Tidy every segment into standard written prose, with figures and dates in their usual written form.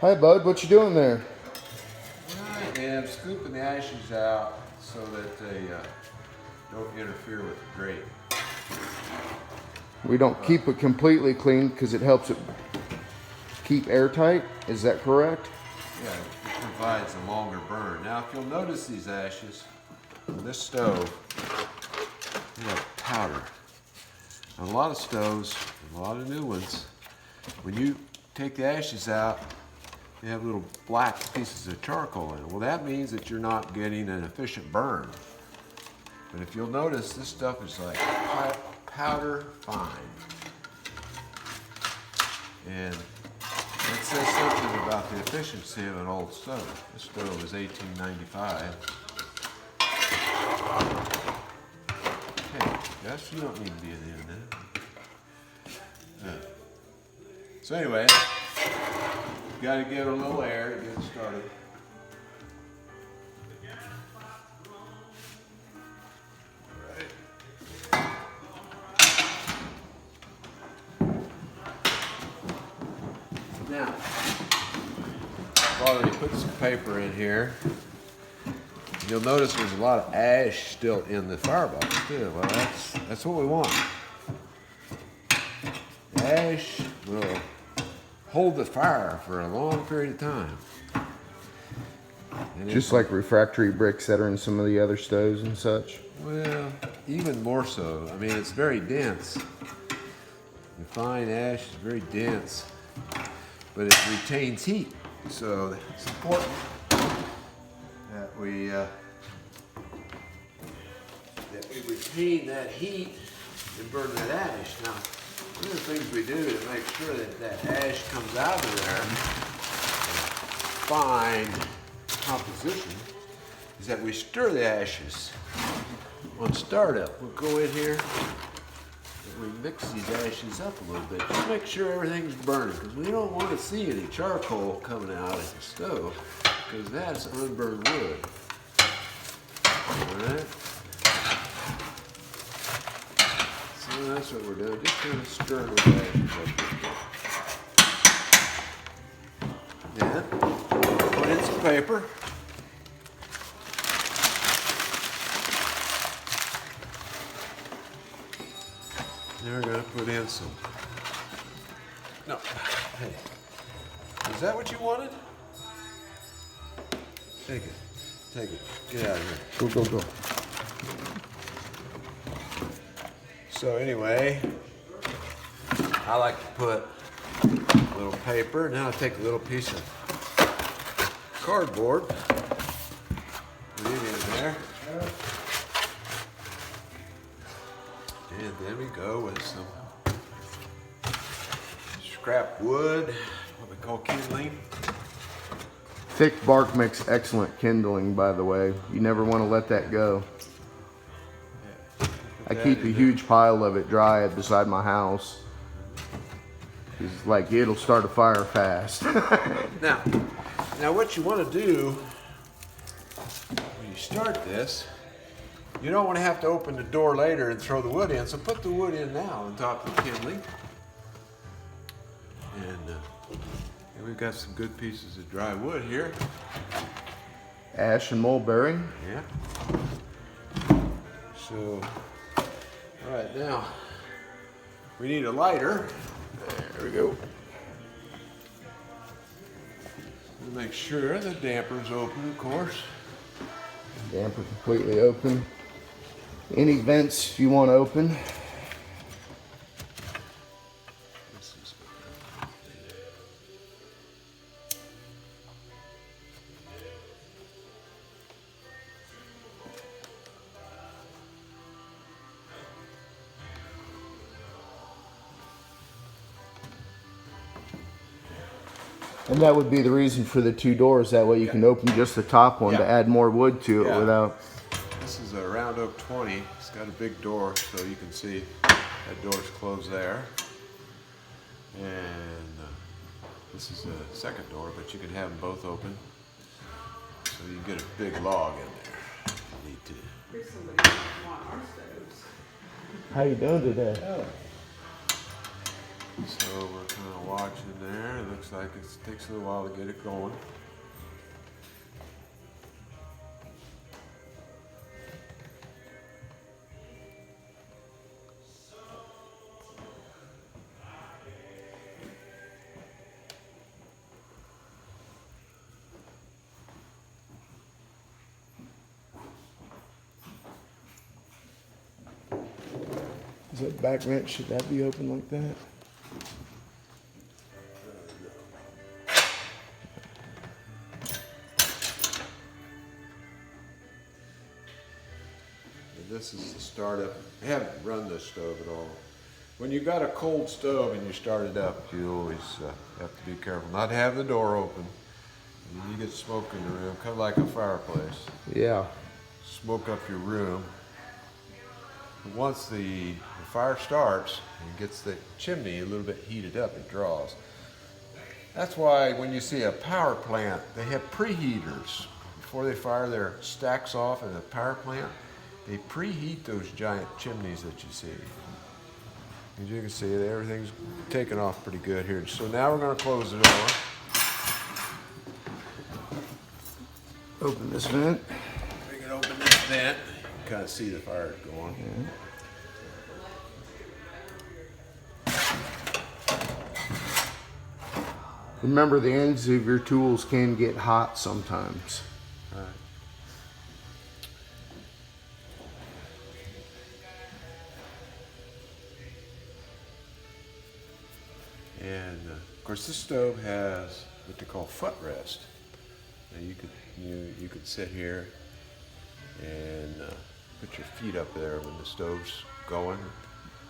Hi, bud. What you doing there? I am scooping the ashes out so that they don't interfere with the grate. We don't keep it completely clean because it helps it keep airtight. Is that correct? Yeah, it provides a longer burn. Now, if you'll notice these ashes on this stove, they have powder. On a lot of stoves, and a lot of new ones, when you take the ashes out, they have little black pieces of charcoal in it. Well, that means that you're not getting an efficient burn. But if you'll notice, this stuff is like powder fine. And that says something about the efficiency of an old stove. This stove is 1895. Hey, Gus, you don't need to be in the end there. So anyway, got to give it a little air to get it started. Now, I've already put some paper in here. You'll notice there's a lot of ash still in the firebox too. Well, that's what we want. The ash will hold the fire for a long period of time. And Just like refractory bricks that are in some of the other stoves and such. well, even more so. I mean, it's very dense. The fine ash is very dense, but it retains heat. So it's important that we retain that heat and burn that ash. Now, one of the things we do to make sure that that ash comes out of there, fine composition, is that we stir the ashes. On startup, we'll go in here and we mix these ashes up a little bit. Just make sure everything's burning, because we don't want to see any charcoal coming out of the stove, because that's unburned wood. All right? So that's what we're doing. Just kind of stir the ashes up. Then put in some paper. Now we're going to put in some. No. Hey. Is that what you wanted? Take it. Take it. Get out of here. Go, go, go. So anyway, I like to put a little paper. Now I take a little piece of cardboard. Put it in there. And then we go with some scrap wood, what we call kindling. Thick bark makes excellent kindling, by the way. You never want to let that go. I keep a huge pile of it dry beside my house. It's like it'll start a fire fast. Now what you want to do when you start this, you don't want to have to open the door later and throw the wood in, so put the wood in now on top of the kindling. And we've got some good pieces of dry wood here. Ash and mulberry. Yeah. So, all right, now we need a lighter. There we go. We'll make sure the damper's open, of course. Damper completely open. Any vents you want open. This is And that would be the reason for the two doors. That way you can open just the top one to add more wood to it without. This is a round oak 20. It's got a big door, so you can see that door's closed there. And this is a second door, but you can have them both open, so you can get a big log in there if you need to. Here's somebody who want our stoves. How you doing today? Oh. So we're kind of watching there. It looks like it takes a little while to get it going. Is that back vent, should that be open like that? This is the startup. I haven't run this stove at all. When you've got a cold stove and you start it up, you always have to be careful not to have the door open. You get smoke in the room, kind of like a fireplace. Yeah. Smoke up your room. And once the fire starts and gets the chimney a little bit heated up, it draws. That's why when you see a power plant, they have preheaters. Before they fire their stacks off in the power plant, they preheat those giant chimneys that you see. As you can see, everything's taken off pretty good here. So now we're going to close the door. Open this vent. We can open this vent. You can kind of see the fire going. Remember, the ends of your tools can get hot sometimes. Right. And of course, this stove has what they call footrest. Now you could sit here and put your feet up there when the stove's going,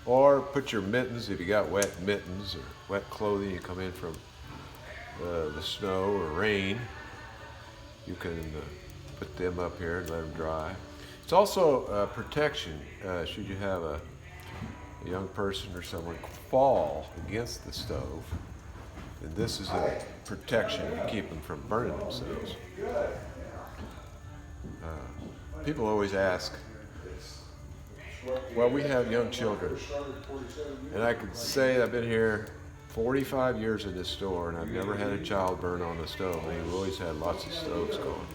or put your mittens if you got wet mittens or wet clothing. You come in from the snow or rain. You can put them up here and let them dry. It's also protection should you have a young person or someone fall against the stove, and this is a protection to keep them from burning themselves. People always ask, well, we have young children, and I can say I've been here 45 years in this store, and I've never had a child burn on the stove. I mean, we've always had lots of stoves going.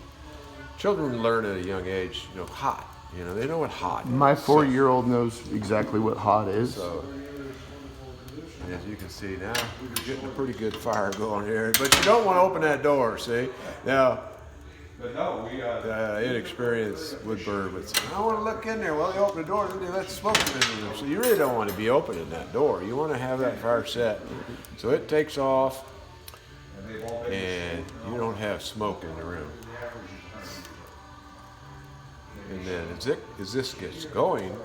Children learn at a young age, hot. They know what hot is. My 4-year-old knows exactly what hot is. So, as you can see now, we're getting a pretty good fire going here. But you don't want to open that door, see? Now, inexperienced wood burner would say, I want to look in there. Well, you open the door, then they let the smoke come in there. So you really don't want to be opening that door. You want to have that fire set so it takes off and you don't have smoke in the room. And then as this gets going,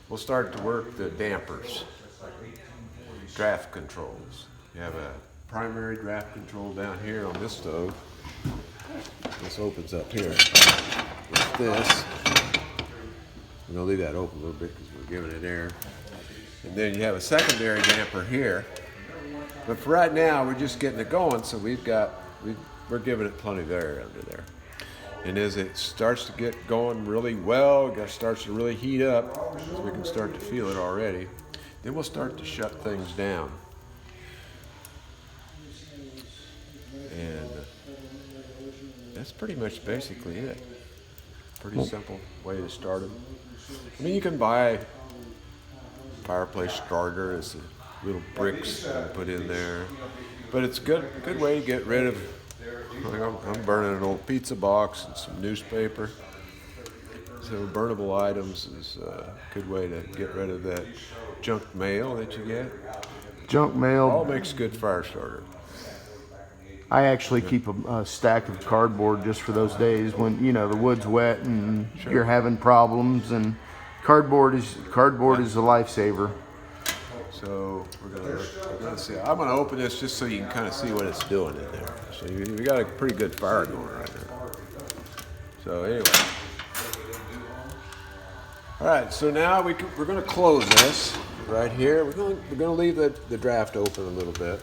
we'll start to work the dampers, draft controls. You have a primary draft control down here on this stove. This opens up here with this. I'm going to leave that open a little bit because we're giving it air. And then you have a secondary damper here. But for right now, we're just getting it going, so we're giving it plenty of air under there. And as it starts to get going really well, it starts to really heat up, so we can start to feel it already, then we'll start to shut things down. And that's pretty much basically it. Pretty simple way to start them. I mean, you can buy fireplace starter as little bricks and put in there, but it's a good way to get rid of. I'm burning an old pizza box and some newspaper. So burnable items is a good way to get rid of that junk mail that you get. Junk mail. All makes good fire starter. I actually keep a stack of cardboard just for those days when the wood's wet and you're having problems, and cardboard is a lifesaver. So we're gonna see. I'm gonna open this just so you can kind of see what it's doing in there. So we got a pretty good fire going right now. So anyway, all right. So now we're gonna close this right here. We're gonna leave the draft open a little bit.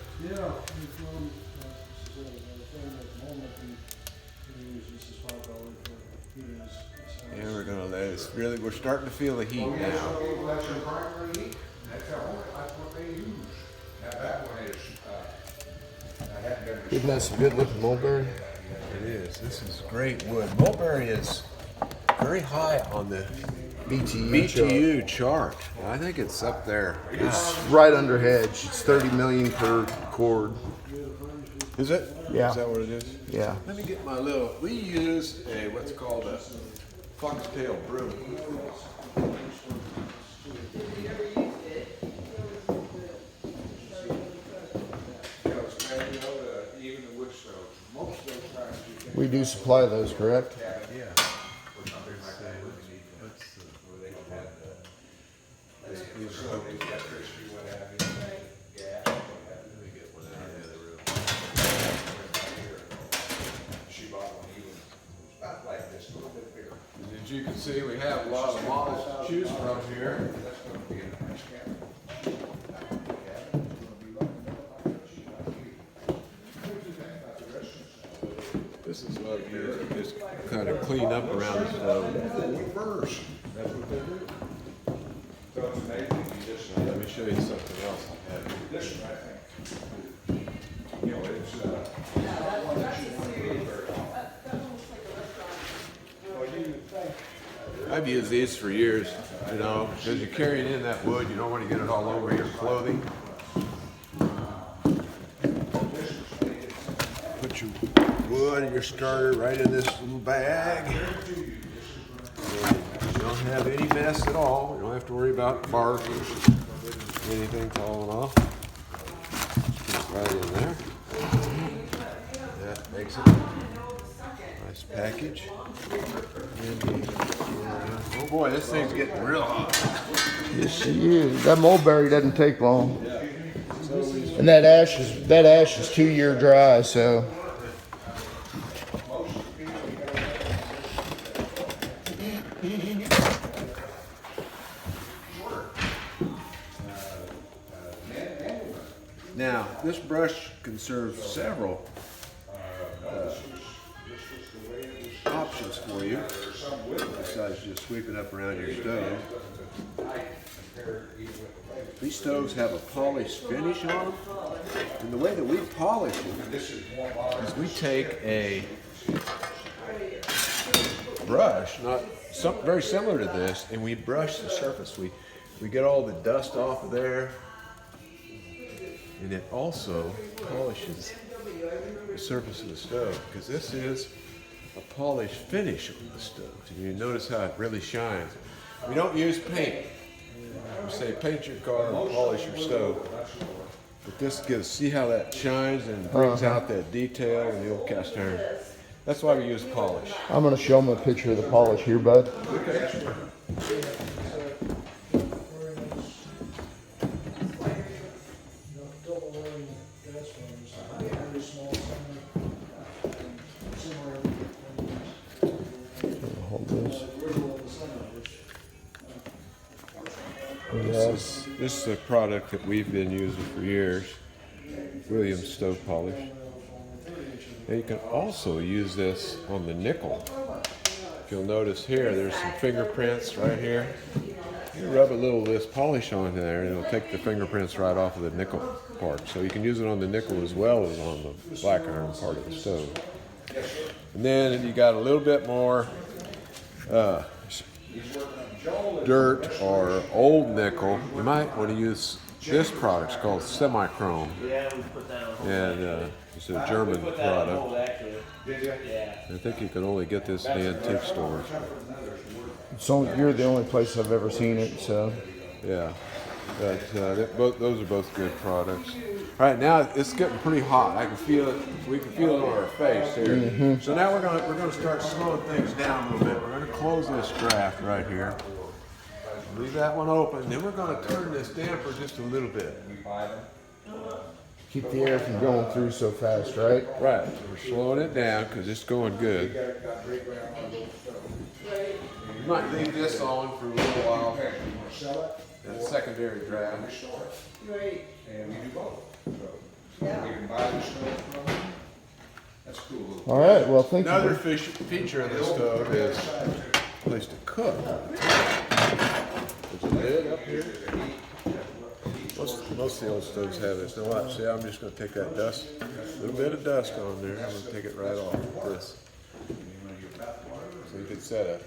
And we're gonna let it we're starting to feel the heat now. Isn't that some good looking mulberry? It is. This is great wood. Mulberry is very high on the BTU chart. I think it's up there. It's right under hedge. It's 30 million per cord. Is it? Yeah. Is that what it is? Yeah. Let me get my little. We use a what's called a foxtail broom. We do supply those, correct? Yeah. As you can see, we have a lot of models to choose from here. This is what you just kind of clean up around the stove. Let me show you something else I have. I've used these for years, you know, because you're carrying in that wood, you don't want to get it all over your clothing. Put your wood and your starter right in this little bag. You don't have any mess at all. You don't have to worry about bark or anything falling off. Put it right in there. That makes it a nice package. Oh boy, this thing's getting real hot. Yes, she is. That mulberry doesn't take long. And that ash is 2-year dry, so. Now, this brush can serve several options for you, besides just sweeping up around your stove. These stoves have a polished finish on them, and the way that we polish them is we take a brush, very similar to this, and we brush the surface. We get all the dust off of there, and it also polishes the surface of the stove, because this is a polished finish on the stove. And you notice how it really shines. We don't use paint. We say paint your car and polish your stove. But this see how that shines and brings out that detail in the old cast iron. That's why we use polish. I'm going to show them a picture of the polish here, bud. Okay. Hold this. This is a product that we've been using for years, Williams stove polish. And you can also use this on the nickel. If you'll notice here, there's some fingerprints right here. You rub a little of this polish on there and it'll take the fingerprints right off of the nickel part. So you can use it on the nickel as well as on the black iron part of the stove. And then you got a little bit more dirt or old nickel. You might want to use this product. It's called Semi-Chrome. And it's a German product. I think you can only get this in antique stores. So you're the only place I've ever seen it, so. Yeah, but those are both good products. All right, now it's getting pretty hot. I can feel it. We can feel it on our face here. So now we're gonna start slowing things down a little bit. We're gonna close this draft right here. Leave that one open. Then we're gonna turn this damper just a little bit. Keep the air from going through so fast, right? Right. We're slowing it down because it's going good. You might leave this on for a little while. That secondary draft. And we do both. So we can buy the stove from them. That's cool. All right, well, thank you. Another feature of the stove is a place to cook. There's a lid up here. Most of the old stoves have this. Now watch, see, I'm just gonna take that dust, a little bit of dust on there, I'm gonna take it right off with this. So you could set a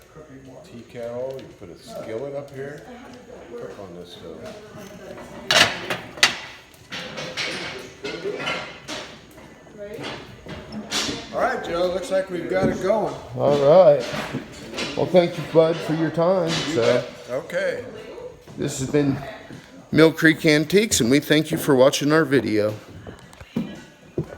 tea kettle, you could put a skillet up here, cook on this stove. All right, Joe, looks like we've got it going. All right. Well, thank you, Bud, for your time. So Okay. this has been Mill Creek Antiques, and we thank you for watching our video.